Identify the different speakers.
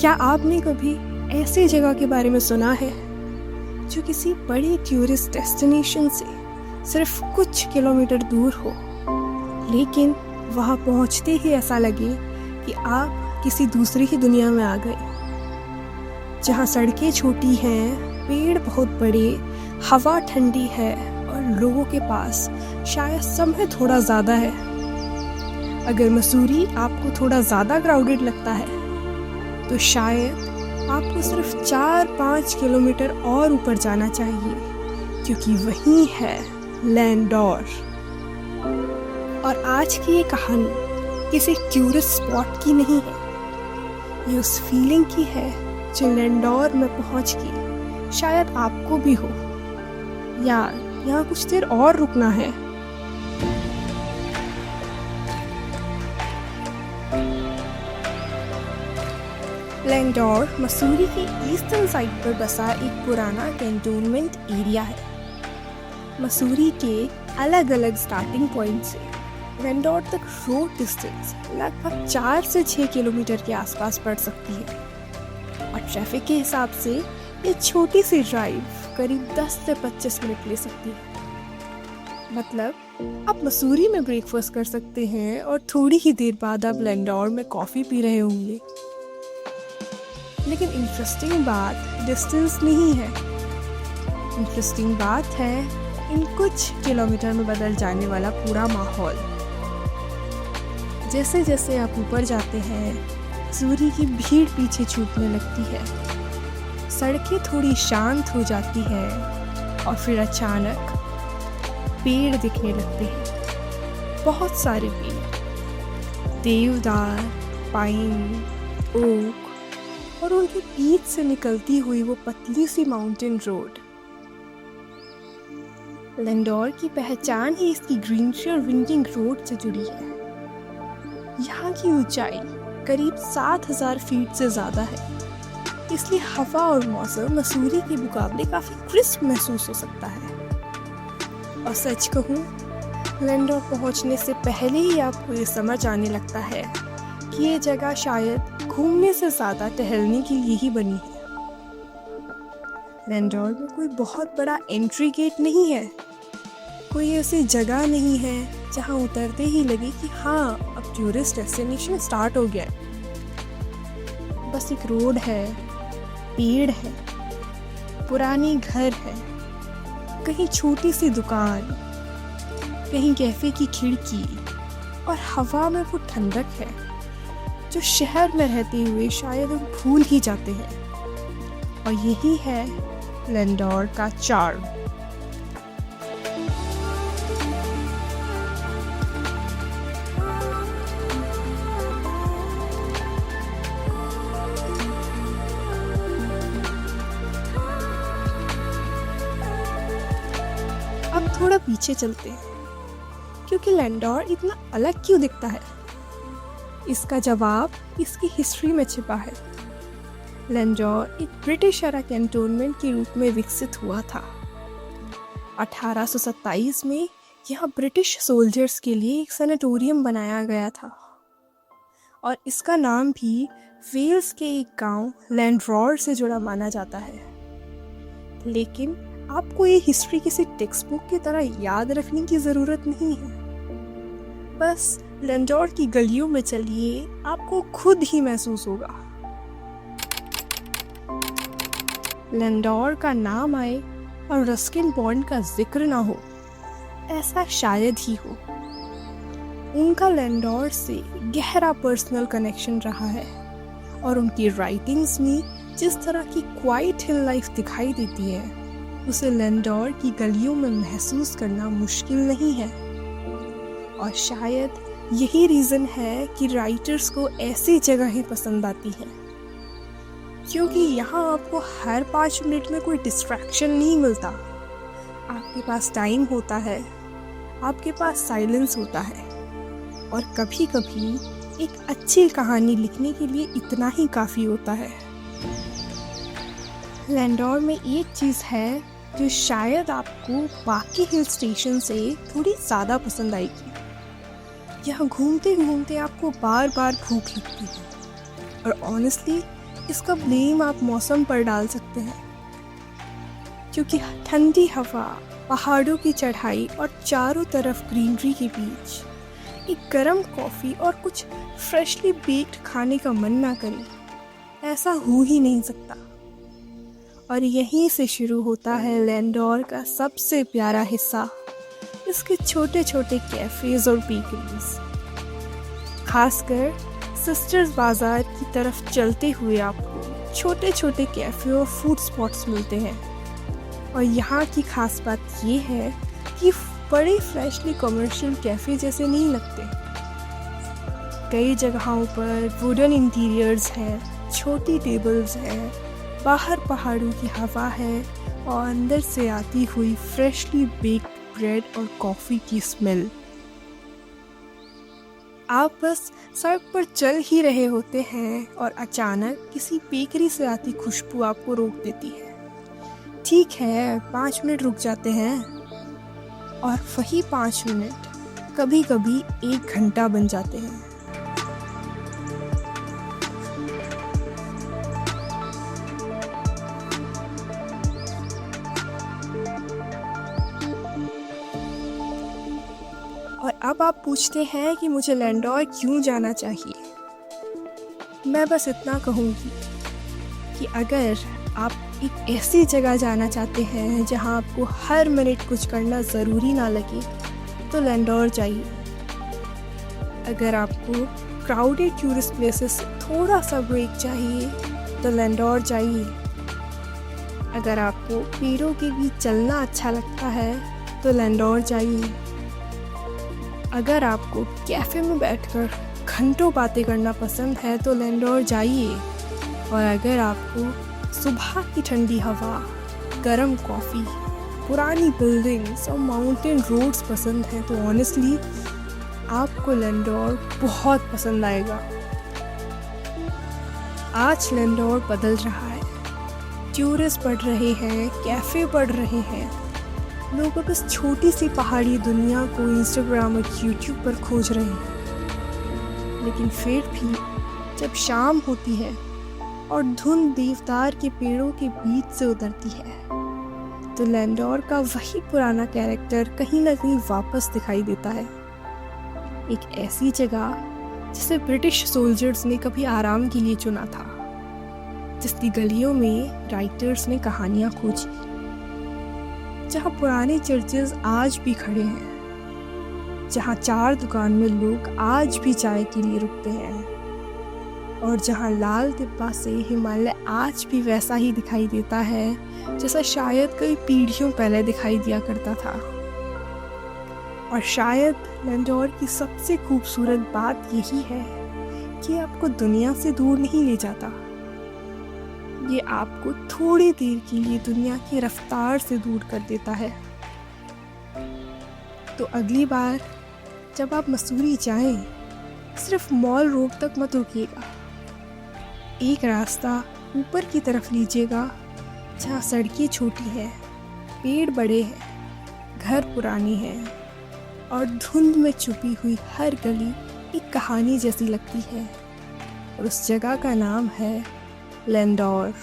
Speaker 1: क्या आपने कभी ऐसी जगह के बारे में सुना है जो किसी बड़े टूरिस्ट डेस्टिनेशन से सिर्फ कुछ किलोमीटर दूर हो, लेकिन वहाँ पहुँचते ही ऐसा लगे कि आप किसी दूसरी ही दुनिया में आ गए, जहाँ सड़कें छोटी हैं, पेड़ बहुत बड़े, हवा ठंडी है और लोगों के पास शायद समय थोड़ा ज़्यादा है। अगर मसूरी आपको थोड़ा ज़्यादा क्राउडेड लगता है तो शायद आपको सिर्फ 4-5 किलोमीटर और ऊपर जाना चाहिए, क्योंकि वहीं है लैंडोर। और आज की ये कहानी किसी टूरिस्ट स्पॉट की नहीं है, ये उस फीलिंग की है जो लैंडोर में पहुंच के शायद आपको भी हो, या यहाँ कुछ देर और रुकना है। लैंडोर मसूरी के ईस्टर्न साइड पर बसा एक पुराना कैंटोनमेंट एरिया है। मसूरी के अलग अलग स्टार्टिंग पॉइंट से लैंडोर तक रोड डिस्टेंस लगभग 4 से 6 किलोमीटर के आसपास पड़ सकती है, और ट्रैफिक के हिसाब से ये छोटी सी ड्राइव करीब 10 से 25 मिनट ले सकती है। मतलब आप मसूरी में ब्रेकफास्ट कर सकते हैं और थोड़ी ही देर बाद आप लैंडोर में कॉफ़ी पी रहे होंगे। लेकिन इंटरेस्टिंग बात डिस्टेंस नहीं है, इंटरेस्टिंग बात है इन कुछ किलोमीटर में बदल जाने वाला पूरा माहौल। जैसे जैसे आप ऊपर जाते हैं, सूर्य की भीड़ पीछे छूटने लगती है, सड़कें थोड़ी शांत हो जाती है और फिर अचानक पेड़ दिखने लगते हैं। बहुत सारे पेड़, देवदार, पाइन, ओक, और उनके बीच से निकलती हुई वो पतली सी माउंटेन रोड। लैंडोर की पहचान ही इसकी ग्रीनरी और विंडिंग रोड से जुड़ी है। यहाँ की ऊंचाई करीब 7000 फीट से ज़्यादा है, इसलिए हवा और मौसम मसूरी के मुकाबले काफ़ी क्रिस्प महसूस हो सकता है। और सच कहूँ, लैंडोर पहुँचने से पहले ही आपको ये समझ आने लगता है कि ये जगह शायद घूमने से ज़्यादा टहलने के लिए ही बनी है। लैंडोर में कोई बहुत बड़ा एंट्री गेट नहीं है, कोई ऐसी जगह नहीं है जहां उतरते ही लगे कि हाँ, अब टूरिस्ट डेस्टिनेशन स्टार्ट हो गया है। बस एक रोड है, पेड़ है, पुराने घर है, कहीं छोटी सी दुकान, कहीं कैफे की खिड़की, और हवा में वो ठंडक है जो शहर में रहते हुए शायद हम भूल ही जाते हैं। और यही है लैंडोर का चार्म। अब थोड़ा पीछे चलते हैं, क्योंकि लैंडोर इतना अलग क्यों दिखता है? इसका जवाब इसकी हिस्ट्री में छिपा है। लैंडोर एक ब्रिटिश एरा कैंटोनमेंट के रूप में विकसित हुआ था। 1827 में यहाँ ब्रिटिश सोल्जर्स के लिए एक सैनिटोरियम बनाया गया था, और इसका नाम भी वेल्स के एक गांव लैंडोर से जुड़ा माना जाता है। लेकिन आपको ये हिस्ट्री किसी टेक्स्ट बुक की तरह याद रखने की ज़रूरत नहीं है। बस लैंडोर की गलियों में चलिए, आपको खुद ही महसूस होगा। लैंडोर का नाम आए और रस्किन बॉन्ड का जिक्र ना हो, ऐसा शायद ही हो। उनका लैंडोर से गहरा पर्सनल कनेक्शन रहा है, और उनकी राइटिंग्स में जिस तरह की क्वाइट हिल लाइफ दिखाई देती है, उसे लैंडोर की गलियों में महसूस करना मुश्किल नहीं है। और शायद यही रीज़न है कि राइटर्स को ऐसी जगहें पसंद आती हैं, क्योंकि यहाँ आपको हर 5 मिनट में कोई डिस्ट्रैक्शन नहीं मिलता। आपके पास टाइम होता है, आपके पास साइलेंस होता है, और कभी कभी एक अच्छी कहानी लिखने के लिए इतना ही काफ़ी होता है। लैंडोर में एक चीज़ है जो शायद आपको बाकी हिल स्टेशन से थोड़ी ज़्यादा पसंद आएगी। यहाँ घूमते घूमते आपको बार बार भूख लगती है, और ऑनेस्टली इसका ब्लेम आप मौसम पर डाल सकते हैं, क्योंकि ठंडी हवा, पहाड़ों की चढ़ाई और चारों तरफ ग्रीनरी के बीच एक गर्म कॉफ़ी और कुछ फ्रेशली बेक्ड खाने का मन ना करे, ऐसा हो ही नहीं सकता। और यहीं से शुरू होता है लैंडोर का सबसे प्यारा हिस्सा, इसके छोटे छोटे कैफ़ेज़ और बेकरीज। खासकर सिस्टर्स बाज़ार की तरफ चलते हुए आपको छोटे छोटे कैफ़े और फूड स्पॉट्स मिलते हैं। और यहाँ की खास बात ये है कि बड़े फ्रेशली कमर्शियल कैफ़े जैसे नहीं लगते। कई जगहों पर वुडन इंटीरियर्स हैं, छोटी टेबल्स हैं, बाहर पहाड़ों की हवा है और अंदर से आती हुई फ्रेशली बेक्ड ब्रेड और कॉफ़ी की स्मेल। आप बस सड़क पर चल ही रहे होते हैं और अचानक किसी बेकरी से आती खुशबू आपको रोक देती है। ठीक है, 5 मिनट रुक जाते हैं, और वही 5 मिनट कभी कभी 1 घंटा बन जाते हैं। और अब आप पूछते हैं कि मुझे लैंडोर क्यों जाना चाहिए। मैं बस इतना कहूँगी कि अगर आप एक ऐसी जगह जाना चाहते हैं जहां आपको हर मिनट कुछ करना ज़रूरी ना लगे, तो लैंडोर जाइए। अगर आपको क्राउडेड टूरिस्ट प्लेसेस से थोड़ा सा ब्रेक चाहिए, तो लैंडोर जाइए। अगर आपको पेड़ों के बीच चलना अच्छा लगता है, तो लैंडोर जाइए। अगर आपको कैफ़े में बैठकर घंटों बातें करना पसंद है, तो लैंडोर जाइए। और अगर आपको सुबह की ठंडी हवा, गर्म कॉफ़ी, पुरानी बिल्डिंग्स और माउंटेन रोड्स पसंद हैं, तो ऑनेस्टली आपको लैंडोर बहुत पसंद आएगा। आज लैंडोर बदल रहा है, टूरिस्ट बढ़ रहे हैं, कैफ़े बढ़ रहे हैं, लोग अब इस छोटी सी पहाड़ी दुनिया को इंस्टाग्राम और यूट्यूब पर खोज रहे हैं। लेकिन फिर भी जब शाम होती है और धुंध देवदार के पेड़ों के बीच से उतरती है, तो लैंडोर का वही पुराना कैरेक्टर कहीं ना कहीं वापस दिखाई देता है। एक ऐसी जगह जिसे ब्रिटिश सोल्जर्स ने कभी आराम के लिए चुना था, जिसकी गलियों में राइटर्स ने कहानियाँ खोजी, जहाँ पुराने चर्चेस आज भी खड़े हैं, जहाँ 4 दुकान में लोग आज भी चाय के लिए रुकते हैं, और जहाँ लाल तिब्बा से हिमालय आज भी वैसा ही दिखाई देता है जैसा शायद कई पीढ़ियों पहले दिखाई दिया करता था। और शायद लैंडोर की सबसे खूबसूरत बात यही है कि आपको दुनिया से दूर नहीं ले जाता, ये आपको थोड़ी देर के लिए दुनिया की रफ्तार से दूर कर देता है। तो अगली बार जब आप मसूरी जाएं, सिर्फ मॉल रोड तक मत रुकिएगा। एक रास्ता ऊपर की तरफ लीजिएगा, जहाँ सड़कें छोटी हैं, पेड़ बड़े हैं, घर पुरानी हैं, और धुंध में छुपी हुई हर गली एक कहानी जैसी लगती है। और उस जगह का नाम है लैंडोर।